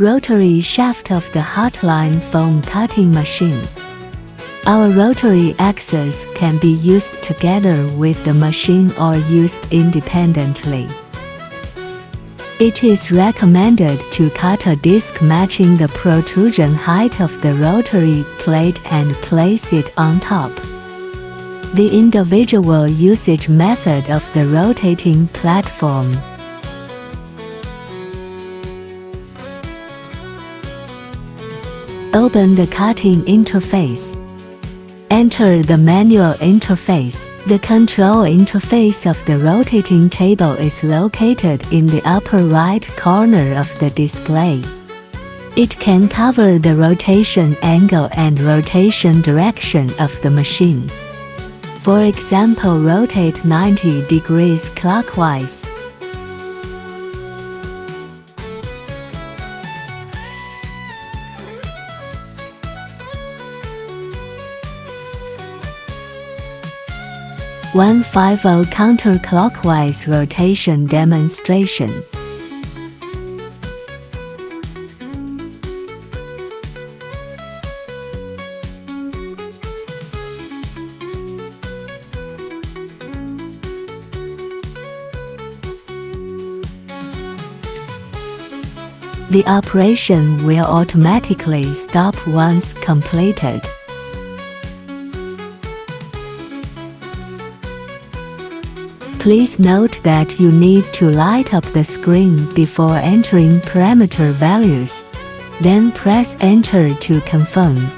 Rotary shaft of the hotline foam cutting machine. Our rotary axis can be used together with the machine or used independently. It is recommended to cut a disc matching the protrusion height of the rotary plate and place it on top. The individual usage method of the rotating platform. Open the cutting interface. Enter the manual interface. The control interface of the rotating table is located in the upper right corner of the display. It can cover the rotation angle and rotation direction of the machine. For example, rotate 90 degrees clockwise. (150) counterclockwise rotation demonstration. The operation will automatically stop once completed. Please note that you need to light up the screen before entering parameter values. Then press Enter to confirm.